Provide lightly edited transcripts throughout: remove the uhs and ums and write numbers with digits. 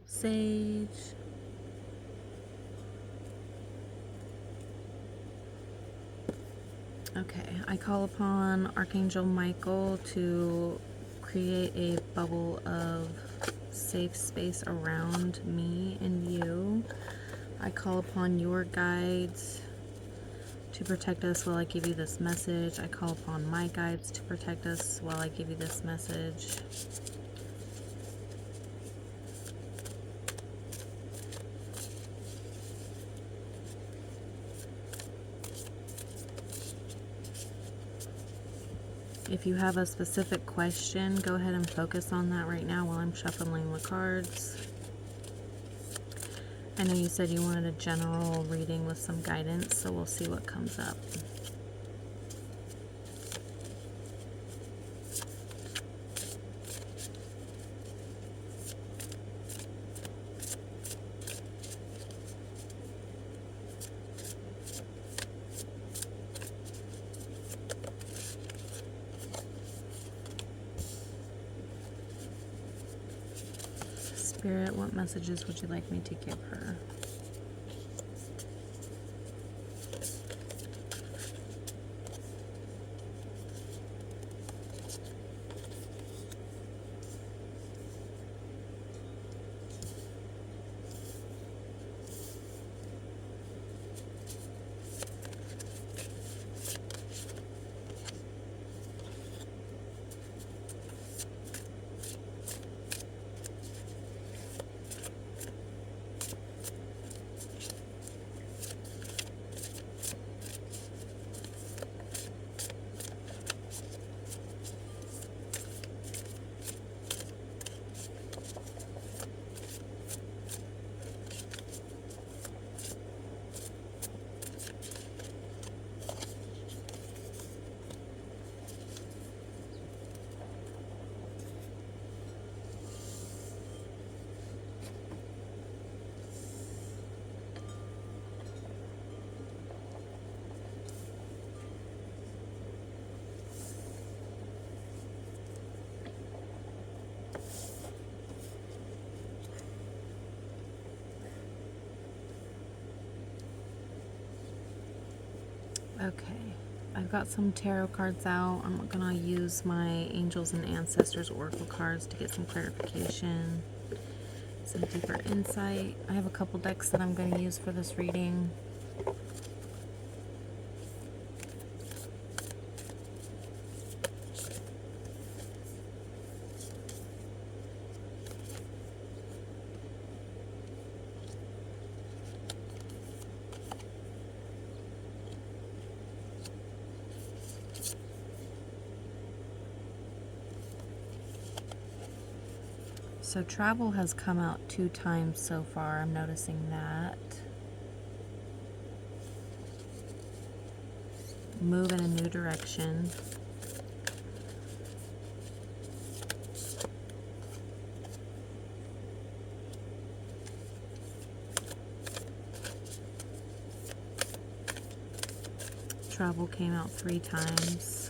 Sage. Okay, I call upon Archangel Michael to create a bubble of safe space around me and you. I call upon your guides to protect us while I give you this message. I call upon my guides to protect us while I give you this message. If you have a specific question, go ahead and focus on that right now while I'm shuffling the cards. I know you said you wanted a general reading with some guidance, so we'll see what comes up. Spirit, what messages would you like me to give her? Okay, I've got some tarot cards out. I'm gonna use my Angels and Ancestors Oracle cards to get some clarification, some deeper insight. I have a couple decks that I'm gonna use for this reading. So travel has come out 2 times so far. I'm noticing that. Move in a new direction. Travel came out 3 times.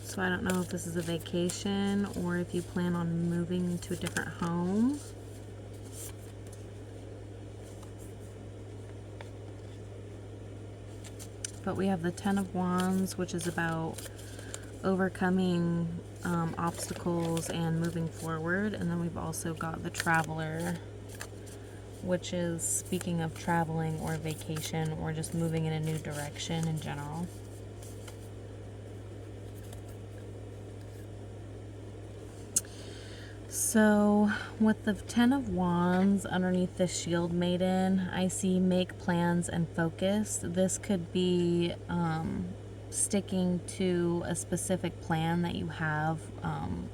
So I don't know if this is a vacation or if you plan on moving to a different home. But we have the Ten of Wands, which is about overcoming obstacles and moving forward. And then we've also got the Traveler, which is speaking of traveling or vacation or just moving in a new direction in general. So with the Ten of Wands underneath the Shield Maiden, I see make plans and focus. This could be sticking to a specific plan that you have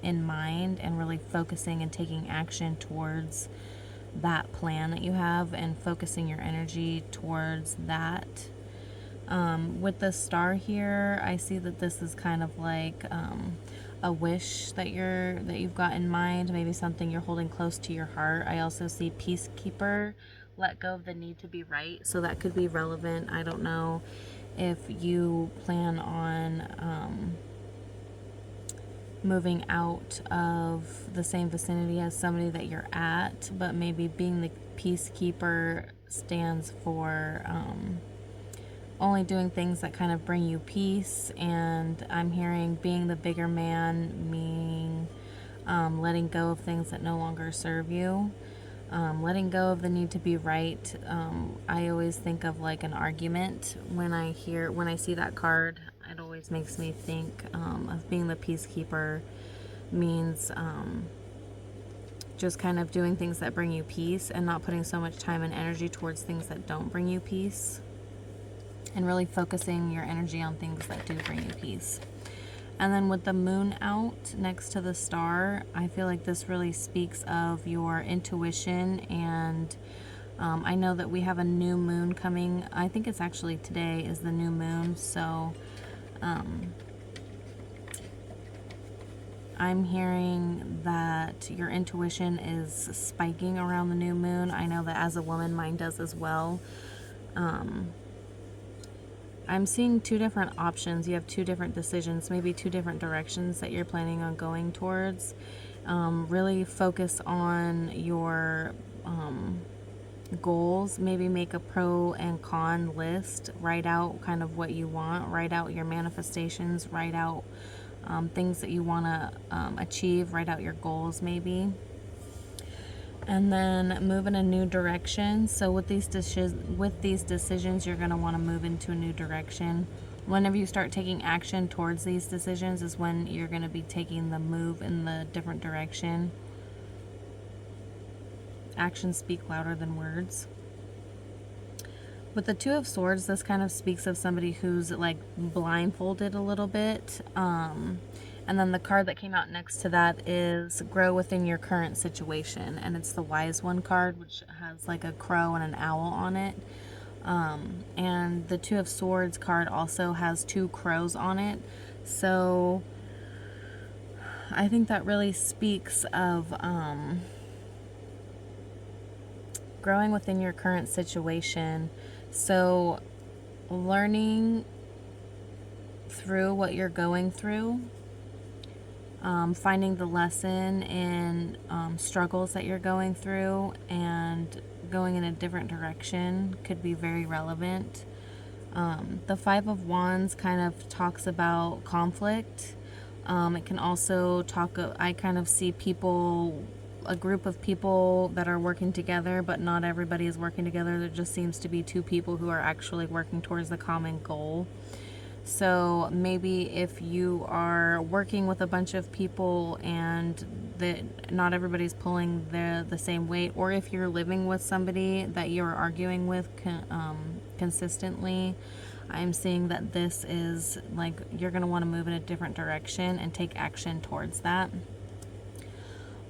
in mind and really focusing and taking action towards that plan that you have and focusing your energy towards that. With the star here, I see that this is kind of like a wish that you've got in mind, maybe something you're holding close to your heart. I also see Peacekeeper, let go of the need to be right, so that could be relevant. I don't know if you plan on moving out of the same vicinity as somebody that you're at, but maybe being the peacekeeper stands for only doing things that kind of bring you peace. And I'm hearing being the bigger man, meaning letting go of things that no longer serve you. Letting go of the need to be right. I always think of like an argument when I see that card. It always makes me think of being the peacekeeper means just kind of doing things that bring you peace and not putting so much time and energy towards things that don't bring you peace, and really focusing your energy on things that do bring you peace. And then with the moon out next to the star, I feel like this really speaks of your intuition. And I know that we have a new moon coming. I think it's actually today is the new moon. So I'm hearing that your intuition is spiking around the new moon. I know that as a woman, mine does as well. I'm seeing two different options. You have two different decisions, maybe two different directions that you're planning on going towards. Really focus on your goals. Maybe make a pro and con list. Write out kind of what you want. Write out your manifestations. Write out things that you want to achieve. Write out your goals maybe. And then move in a new direction. So with these decisions, you're going to want to move into a new direction. Whenever you start taking action towards these decisions is when you're going to be taking the move in the different direction. Actions speak louder than words. With the Two of Swords, this kind of speaks of somebody who's like blindfolded a little bit. And then the card that came out next to that is grow within your current situation. And it's the Wise One card, which has like a crow and an owl on it. And the Two of Swords card also has two crows on it. So I think that really speaks of growing within your current situation. So learning through what you're going through. Finding the lesson in struggles that you're going through and going in a different direction could be very relevant. The Five of Wands kind of talks about conflict. It can also I kind of see a group of people that are working together, but not everybody is working together. There just seems to be two people who are actually working towards the common goal. So maybe if you are working with a bunch of people and that not everybody's pulling the same weight, or if you're living with somebody that you're arguing with consistently, I'm seeing that this is like you're going to want to move in a different direction and take action towards that.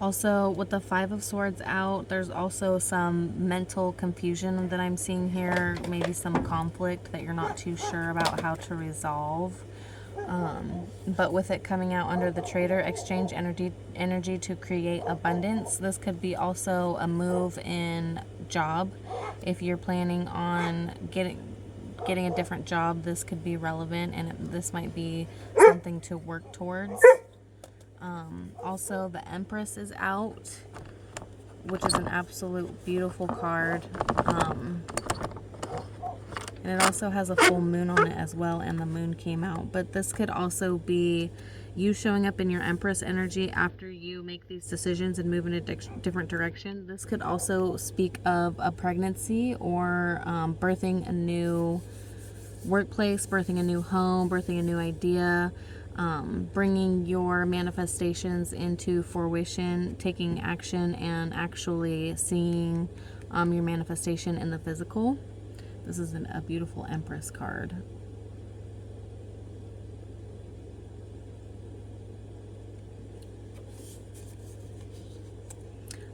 Also, with the Five of Swords out, there's also some mental confusion that I'm seeing here. Maybe some conflict that you're not too sure about how to resolve. But with it coming out under the Trader, exchange energy to create abundance. This could be also a move in job. If you're planning on getting a different job, this could be relevant, and this might be something to work towards. Also, the Empress is out, which is an absolute beautiful card. And it also has a full moon on it as well, and the moon came out. But this could also be you showing up in your Empress energy after you make these decisions and move in a different direction. This could also speak of a pregnancy or birthing a new workplace, birthing a new home, birthing a new idea. Bringing your manifestations into fruition, taking action, and actually seeing your manifestation in the physical. This is a beautiful Empress card.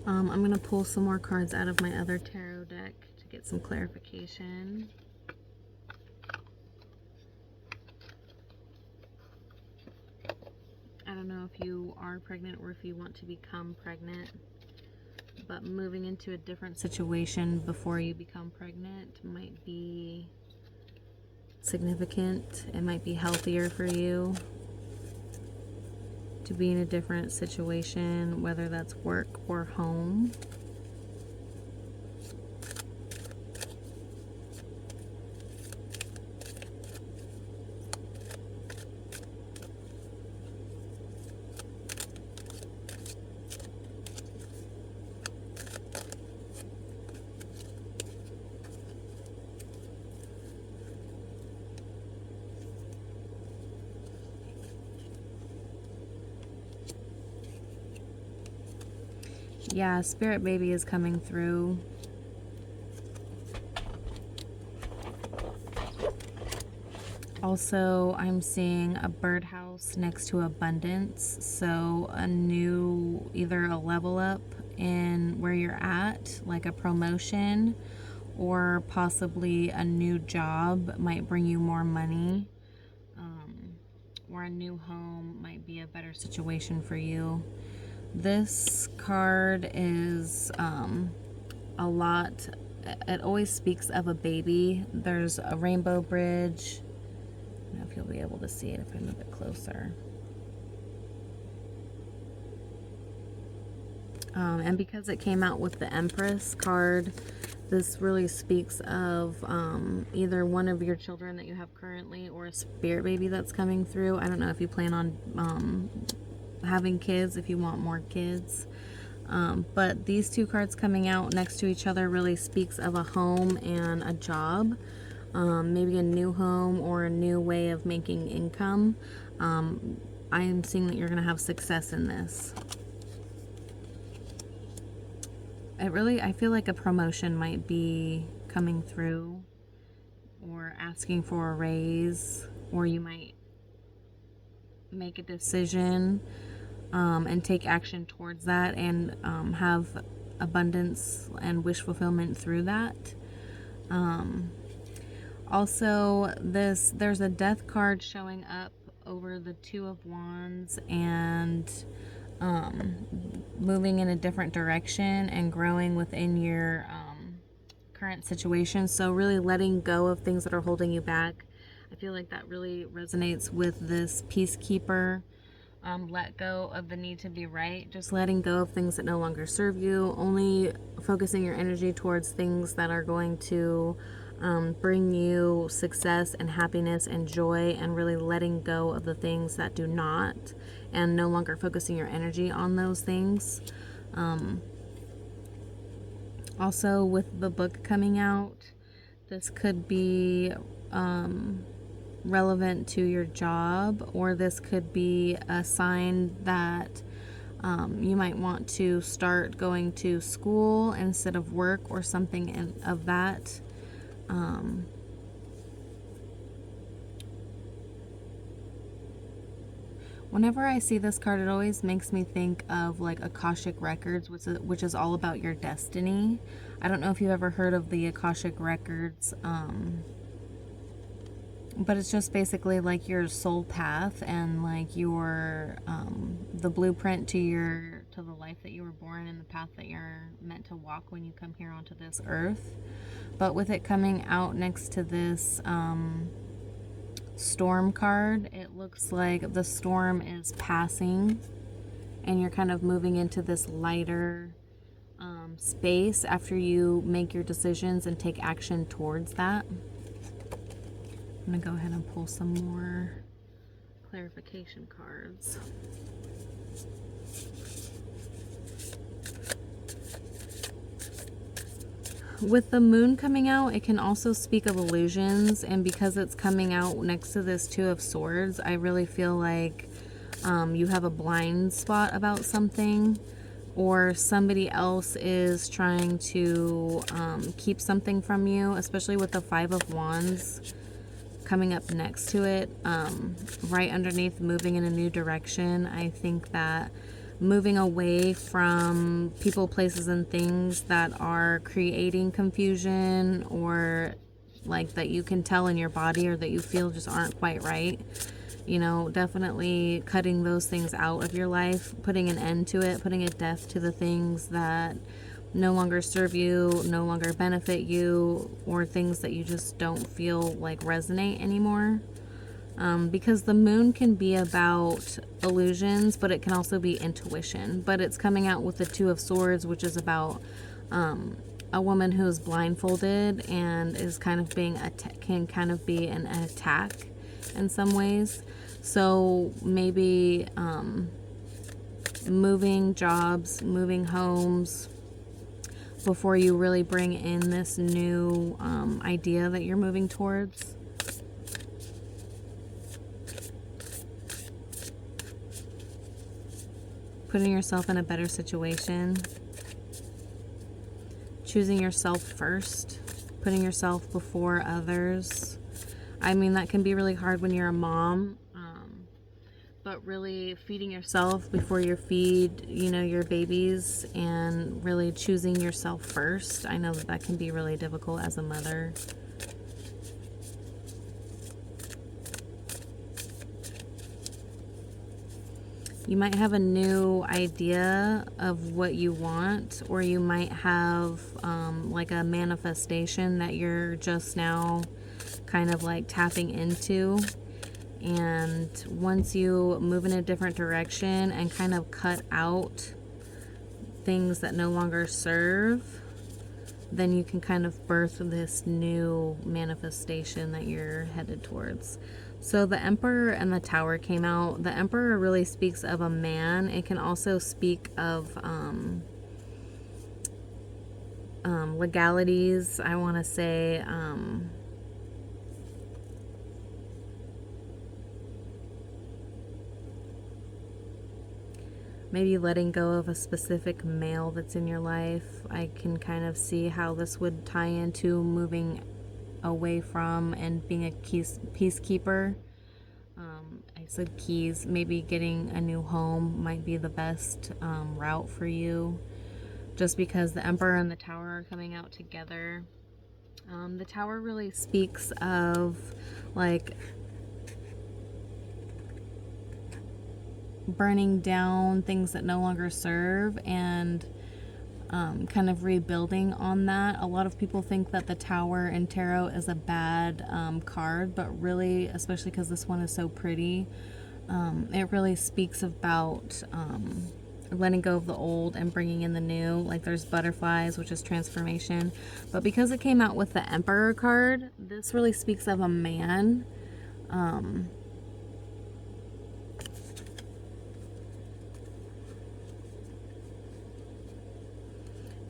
I'm going to pull some more cards out of my other tarot deck to get some clarification. I don't know if you are pregnant or if you want to become pregnant, but moving into a different situation before you become pregnant might be significant. It might be healthier for you to be in a different situation, whether that's work or home. Yeah, Spirit Baby is coming through. Also, I'm seeing a birdhouse next to abundance. So a new, either a level up in where you're at, like a promotion, or possibly a new job might bring you more money. Or a new home might be a better situation for you. This card is a lot. It always speaks of a baby. There's a rainbow bridge. I don't know if you'll be able to see it if I move it closer. And because it came out with the Empress card, this really speaks of either one of your children that you have currently or a spirit baby that's coming through. I don't know if you plan on having kids, if you want more kids. But these two cards coming out next to each other really speaks of a home and a job. Maybe a new home or a new way of making income. I am seeing that you're going to have success in this. I feel like a promotion might be coming through, or asking for a raise, or you might make a decision and take action towards that, and have abundance and wish fulfillment through that. Also, there's a death card showing up over the Two of Wands, and moving in a different direction and growing within your current situation. So really letting go of things that are holding you back. I feel like that really resonates with this peacekeeper. Let go of the need to be right. Just letting go of things that no longer serve you. Only focusing your energy towards things that are going to bring you success and happiness and joy, and really letting go of the things that do not, and no longer focusing your energy on those things. Also, with the book coming out, this could be relevant to your job, or this could be a sign that you might want to start going to school instead of work, or something of that. Whenever I see this card, it always makes me think of like Akashic Records, which is all about your destiny. I don't know if you've ever heard of the Akashic Records, but it's just basically like your soul path, and like your the blueprint to the life that you were born, and the path that you're meant to walk when you come here onto this earth. But with it coming out next to this storm card, it looks like the storm is passing, and you're kind of moving into this lighter space after you make your decisions and take action towards that. I'm going to go ahead and pull some more clarification cards. With the moon coming out, it can also speak of illusions, and because it's coming out next to this Two of Swords, I really feel like you have a blind spot about something, or somebody else is trying to keep something from you, especially with the Five of Wands coming up next to it, right underneath moving in a new direction. I think that moving away from people, places, and things that are creating confusion, or like that you can tell in your body, or that you feel just aren't quite right. You know, definitely cutting those things out of your life, putting an end to it, putting a death to the things that no longer serve you, no longer benefit you, or things that you just don't feel like resonate anymore. Because the moon can be about illusions, but it can also be intuition. But it's coming out with the Two of Swords, which is about a woman who is blindfolded and is kind of can kind of be an attack in some ways. So maybe moving jobs, moving homes before you really bring in this new idea that you're moving towards. Putting yourself in a better situation. Choosing yourself first. Putting yourself before others. I mean, that can be really hard when you're a mom. But really feeding yourself before you feed, your babies, and really choosing yourself first. I know that can be really difficult as a mother. You might have a new idea of what you want, or you might have like a manifestation that you're just now kind of like tapping into. And once you move in a different direction and kind of cut out things that no longer serve, then you can kind of birth this new manifestation that you're headed towards. So the Emperor and the Tower came out. The Emperor really speaks of a man. It can also speak of legalities. I want to say maybe letting go of a specific male that's in your life. I can kind of see how this would tie into moving away from and being a peacekeeper. I said keys. Maybe getting a new home might be the best route for you, just because the Emperor and the Tower are coming out together. The Tower really speaks of like burning down things that no longer serve and kind of rebuilding on that. A lot of people think that the Tower in tarot is a bad card, but really, especially because this one is so pretty, it really speaks about letting go of the old and bringing in the new. Like there's butterflies, which is transformation, but because it came out with the Emperor card, this really speaks of a man.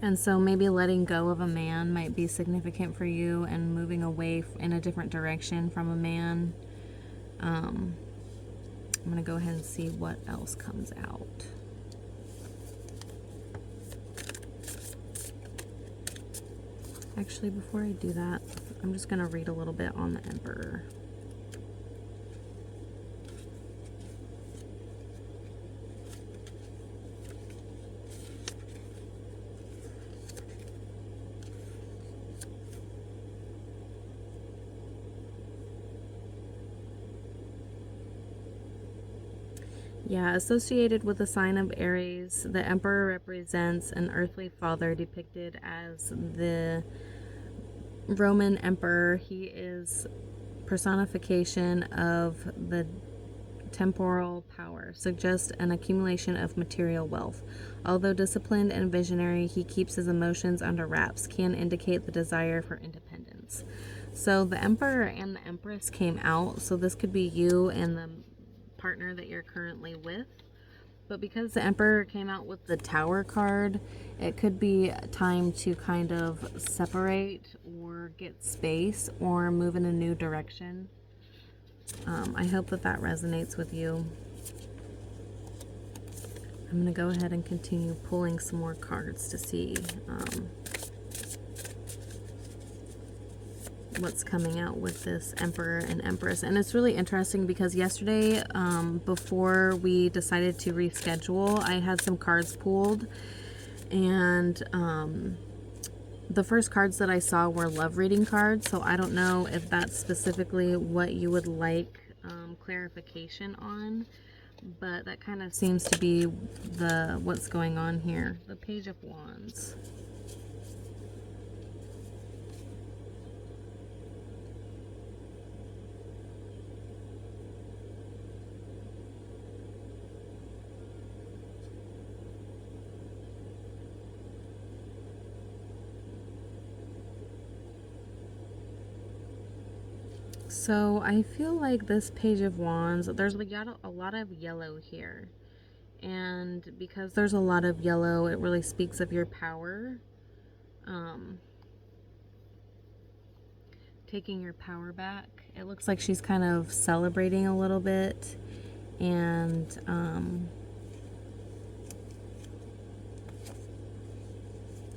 And so maybe letting go of a man might be significant for you, and moving away in a different direction from a man. I'm going to go ahead and see what else comes out. Actually, before I do that, I'm just going to read a little bit on the Emperor. Yeah, associated with the sign of Aries, the Emperor represents an earthly father depicted as the Roman Emperor. He is personification of the temporal power, suggests an accumulation of material wealth. Although disciplined and visionary, he keeps his emotions under wraps, can indicate the desire for independence. So the Emperor and the Empress came out, so this could be you and the partner that you're currently with. But because the Emperor came out with the Tower card, it could be time to kind of separate or get space or move in a new direction. I hope that resonates with you. I'm going to go ahead and continue pulling some more cards to see what's coming out with this Emperor and Empress. And it's really interesting because yesterday, before we decided to reschedule, I had some cards pulled, and the first cards that I saw were love reading cards. So I don't know if that's specifically what you would like clarification on, but that kind of seems to be what's going on here. The Page of Wands. So I feel like this Page of Wands, there's a lot of yellow here. And because there's a lot of yellow, it really speaks of your power. Um, Taking your power back. It looks like she's kind of celebrating a little bit. And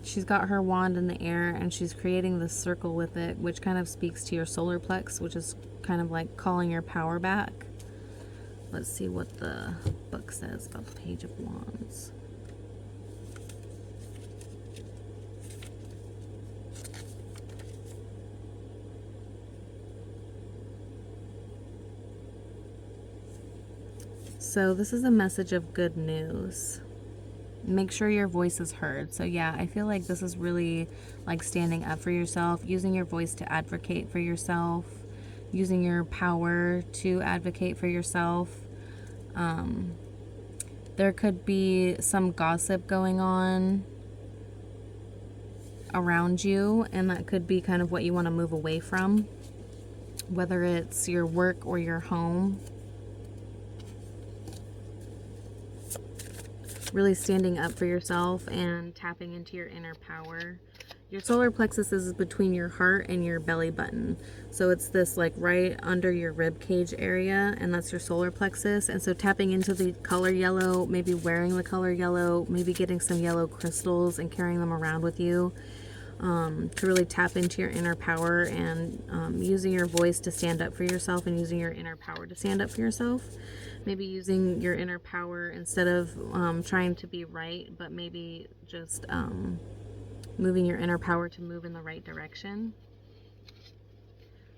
she's got her wand in the air and she's creating this circle with it, which kind of speaks to your solar plex, which is kind of like calling your power back. Let's see what the book says about the Page of Wands. So this is a message of good news. Make sure your voice is heard. So yeah, I feel like this is really like standing up for yourself, using your voice to advocate for yourself, using your power to advocate for yourself. There could be some gossip going on around you, and that could be kind of what you want to move away from, whether it's your work or your home. Really standing up for yourself and tapping into your inner power. Your solar plexus is between your heart and your belly button. So it's this like right under your rib cage area, and that's your solar plexus. And so tapping into the color yellow, maybe wearing the color yellow, maybe getting some yellow crystals and carrying them around with you, to really tap into your inner power and using your voice to stand up for yourself and using your inner power to stand up for yourself. Maybe using your inner power instead of trying to be right, but maybe just moving your inner power to move in the right direction.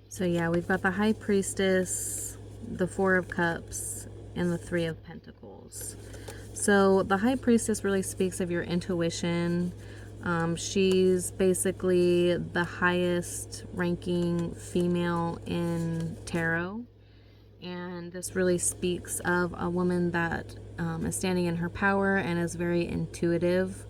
So yeah, we've got the High Priestess, the Four of Cups, and the Three of Pentacles. So the High Priestess really speaks of your intuition. She's basically the highest ranking female in tarot. And this really speaks of a woman that is standing in her power and is very intuitive,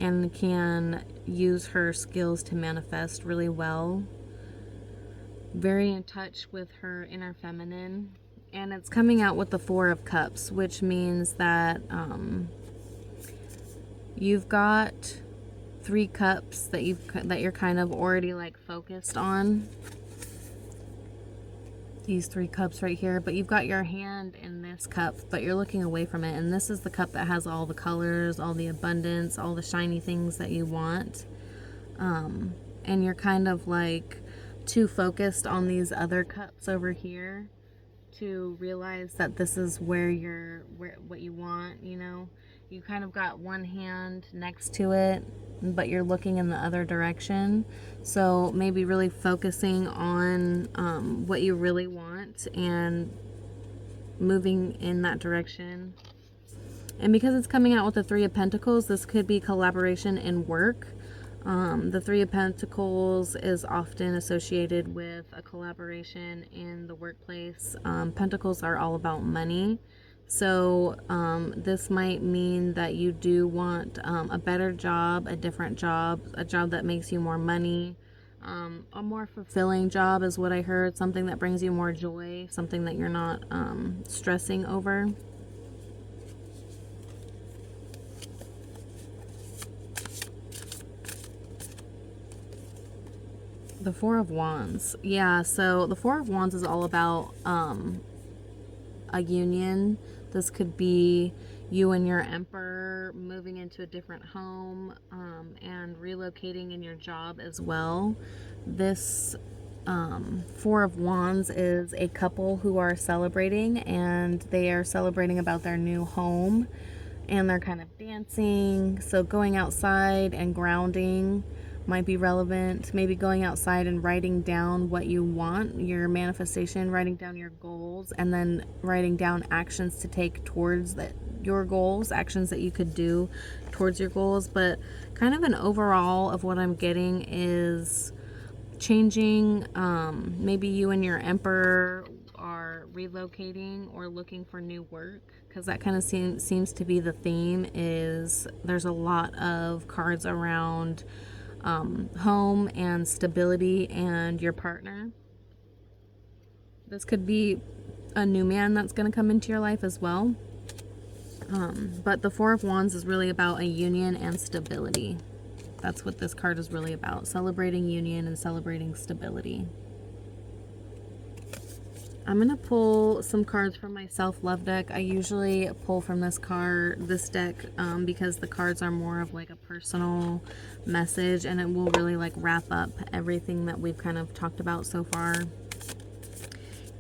and can use her skills to manifest really well. Very in touch with her inner feminine. And it's coming out with the Four of Cups, which means that you've got 3 cups that you're kind of already like focused on. These 3 cups right here, but you've got your hand in this cup, but you're looking away from it. And this is the cup that has all the colors, all the abundance, all the shiny things that you want. And you're kind of like too focused on these other cups over here to realize that this is where what you want, you know. You kind of got one hand next to it, but you're looking in the other direction. So maybe really focusing on what you really want and moving in that direction. And because it's coming out with the Three of Pentacles, this could be collaboration in work. The Three of Pentacles is often associated with a collaboration in the workplace. Pentacles are all about money. So this might mean that you do want a better job, a different job, a job that makes you more money, a more fulfilling job is what I heard, something that brings you more joy, something that you're not stressing over. The Four of Wands. Yeah, so the Four of Wands is all about a union. This could be you and your emperor moving into a different home, and relocating in your job as well. This Four of Wands is a couple who are celebrating, and they are celebrating about their new home, and they're kind of dancing. So going outside and grounding might be relevant. Maybe going outside and writing down what you want, your manifestation, writing down your goals, and then writing down actions to take towards your goals, actions that you could do towards your goals. But kind of an overall of what I'm getting is changing. Maybe you and your emperor are relocating or looking for new work, because that kind of seems to be the theme. Is there's a lot of cards around home and stability and your partner. This could be a new man that's going to come into your life as well. But the Four of Wands is really about a union and stability. That's what this card is really about. Celebrating union and celebrating stability. I'm going to pull some cards from my self-love deck. I usually pull from this deck, because the cards are more of like a personal message, and it will really like wrap up everything that we've kind of talked about so far.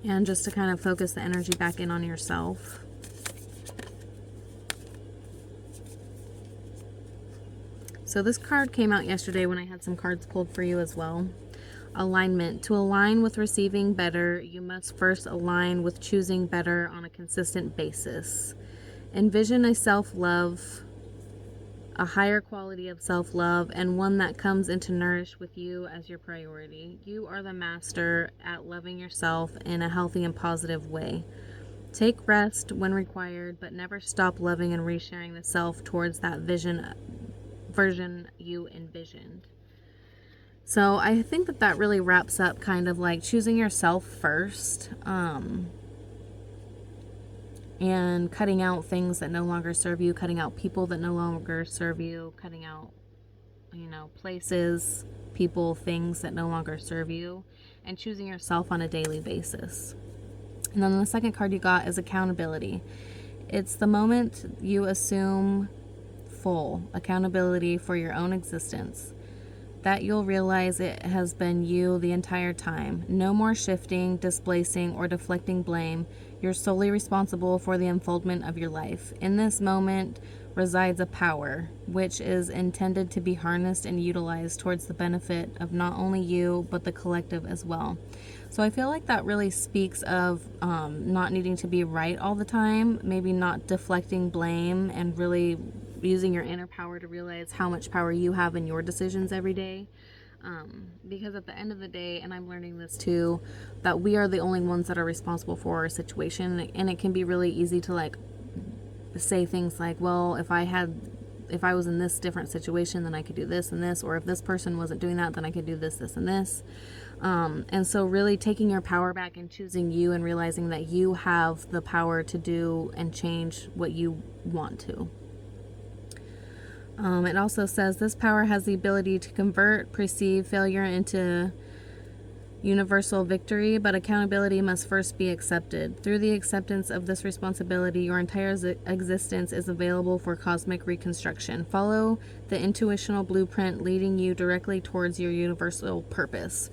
And just to kind of focus the energy back in on yourself. So this card came out yesterday when I had some cards pulled for you as well. Alignment. To align with receiving better, you must first align with choosing better on a consistent basis. Envision a self-love, a higher quality of self-love, and one that comes into nourish with you as your priority. You are the master at loving yourself in a healthy and positive way. Take rest when required, but never stop loving and resharing the self towards that version you envisioned. So I think that really wraps up kind of like choosing yourself first, and cutting out things that no longer serve you, cutting out people that no longer serve you, cutting out, places, people, things that no longer serve you, and choosing yourself on a daily basis. And then the second card you got is accountability. It's the moment you assume full accountability for your own existence, that you'll realize it has been you the entire time. No more shifting, displacing, or deflecting blame. You're solely responsible for the unfoldment of your life. In this moment resides a power, which is intended to be harnessed and utilized towards the benefit of not only you, but the collective as well. So I feel like that really speaks of not needing to be right all the time, maybe not deflecting blame, and really using your inner power to realize how much power you have in your decisions every day. Because at the end of the day, and I'm learning this too, that we are the only ones that are responsible for our situation. And it can be really easy to like say things like, well, if I was in this different situation, then I could do this and this, or if this person wasn't doing that, then I could do this, this, and this. And so really taking your power back and choosing you, and realizing that you have the power to do and change what you want to. It also says this power has the ability to convert perceived failure into universal victory, but accountability must first be accepted. Through the acceptance of this responsibility, your entire existence is available for cosmic reconstruction. Follow the intuitional blueprint leading you directly towards your universal purpose.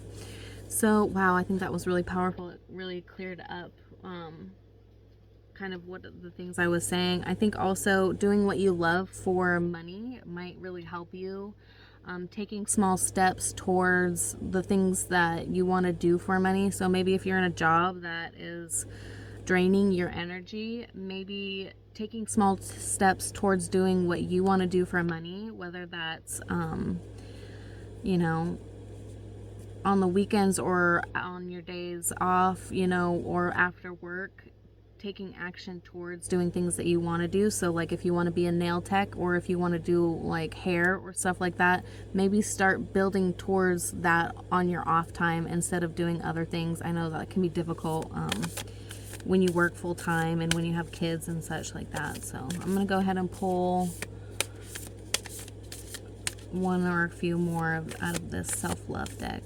So, wow, I think that was really powerful. It really cleared up kind of what the things I was saying. I think also doing what you love for money might really help you. Taking small steps towards the things that you want to do for money. So maybe if you're in a job that is draining your energy, maybe taking small steps towards doing what you want to do for money, whether that's, on the weekends or on your days off, or after work, taking action towards doing things that you want to do. So like if you want to be a nail tech, or if you want to do like hair or stuff like that, maybe start building towards that on your off time instead of doing other things. I know that can be difficult when you work full time and when you have kids and such like that. So I'm going to go ahead and pull one or a few more out of this self-love deck.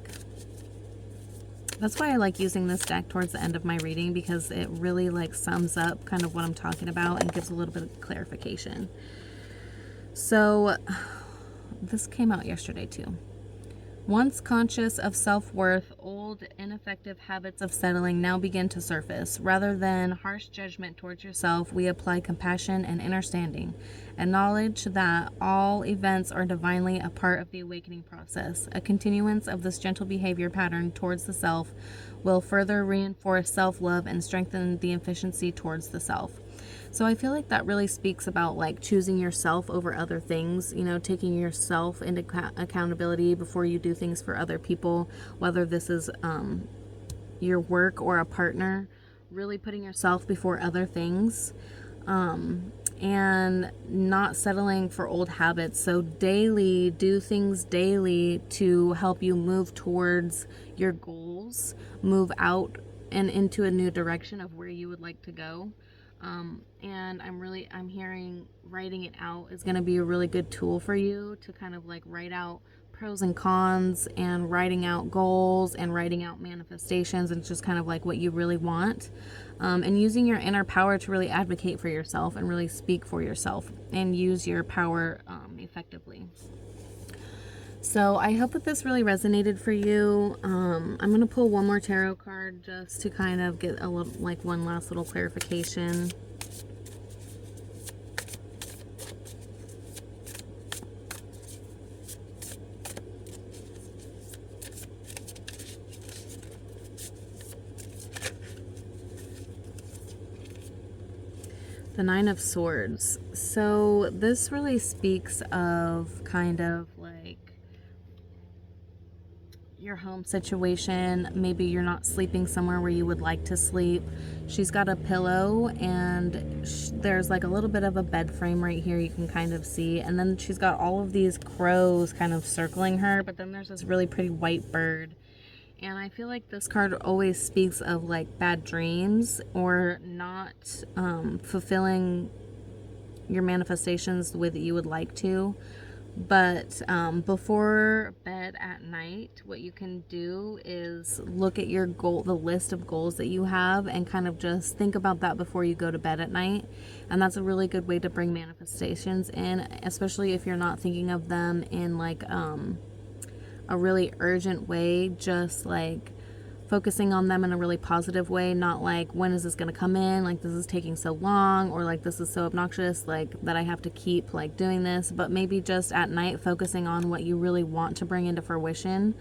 That's why I like using this deck towards the end of my reading, because it really like sums up kind of what I'm talking about and gives a little bit of clarification. So this came out yesterday too. Once conscious of self-worth, old ineffective habits of settling now begin to surface. Rather than harsh judgment towards yourself, we apply compassion and understanding. Acknowledge that all events are divinely a part of the awakening process. A continuance of this gentle behavior pattern towards the self will further reinforce self-love and strengthen the efficiency towards the self. So I feel like that really speaks about like choosing yourself over other things, taking yourself into accountability before you do things for other people, whether this is your work or a partner, really putting yourself before other things. and not settling for old habits. So daily, do things daily to help you move towards your goals, move out and into a new direction of where you would like to go. And I'm hearing writing it out is going to be a really good tool for you to kind of like write out pros and cons, and writing out goals and writing out manifestations, and just kind of like what you really want, and using your inner power to really advocate for yourself and really speak for yourself and use your power effectively. So I hope that this really resonated for you. I'm going to pull one more tarot card just to kind of get a little, like one last little clarification. The Nine of Swords. So this really speaks of kind of like your home situation. Maybe you're not sleeping somewhere where you would like to sleep. She's got a pillow, and there's like a little bit of a bed frame right here you can kind of see, and then she's got all of these crows kind of circling her, but then there's this really pretty white bird. And I feel like this card always speaks of like bad dreams or not fulfilling your manifestations the way that you would like to. But before bed at night, what you can do is look at your goal, the list of goals that you have, and kind of just think about that before you go to bed at night. And that's a really good way to bring manifestations in, especially if you're not thinking of them in like a really urgent way, just like focusing on them in a really positive way, not like, when is this going to come in, like this is taking so long, or like this is so obnoxious, like that I have to keep like doing this, but maybe just at night focusing on what you really want to bring into fruition.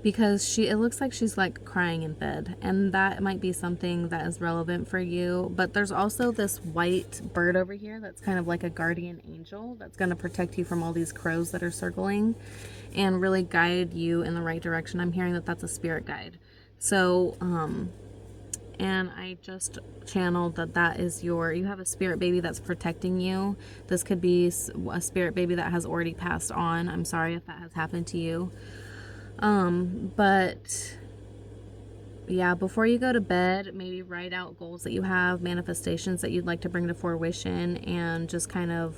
Because it looks like she's like crying in bed, and that might be something that is relevant for you. But there's also this white bird over here that's kind of like a guardian angel that's going to protect you from all these crows that are circling and really guide you in the right direction. I'm hearing that that's a spirit guide. So and I just channeled that is you have a spirit baby that's protecting you. This could be a spirit baby that has already passed on. I'm sorry if that has happened to you. But yeah, before you go to bed, maybe write out goals that you have, manifestations that you'd like to bring to fruition, and just kind of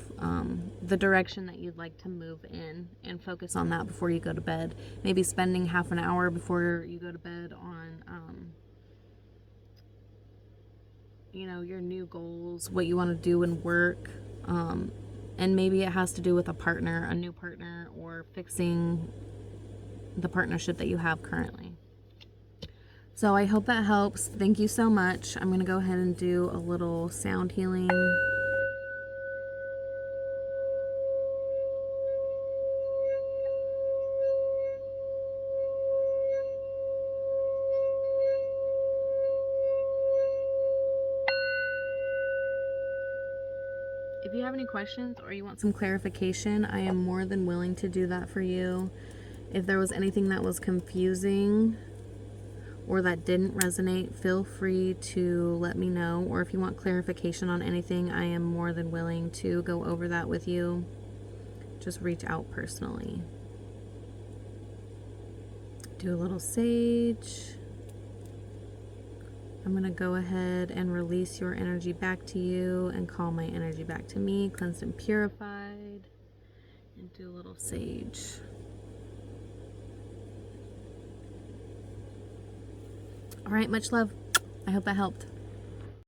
the direction that you'd like to move in, and focus on that before you go to bed. Maybe spending half an hour before you go to bed on your new goals, what you want to do in work, and maybe it has to do with a new partner, or fixing the partnership that you have currently. So I hope that helps. Thank you so much. I'm going to go ahead and do a little sound healing. If you have any questions or you want some clarification, I am more than willing to do that for you. If there was anything that was confusing or that didn't resonate, feel free to let me know. Or if you want clarification on anything, I am more than willing to go over that with you. Just reach out personally. Do a little sage. I'm going to go ahead and release your energy back to you and call my energy back to me, cleansed and purified. And do a little sage. All right, much love. I hope that helped.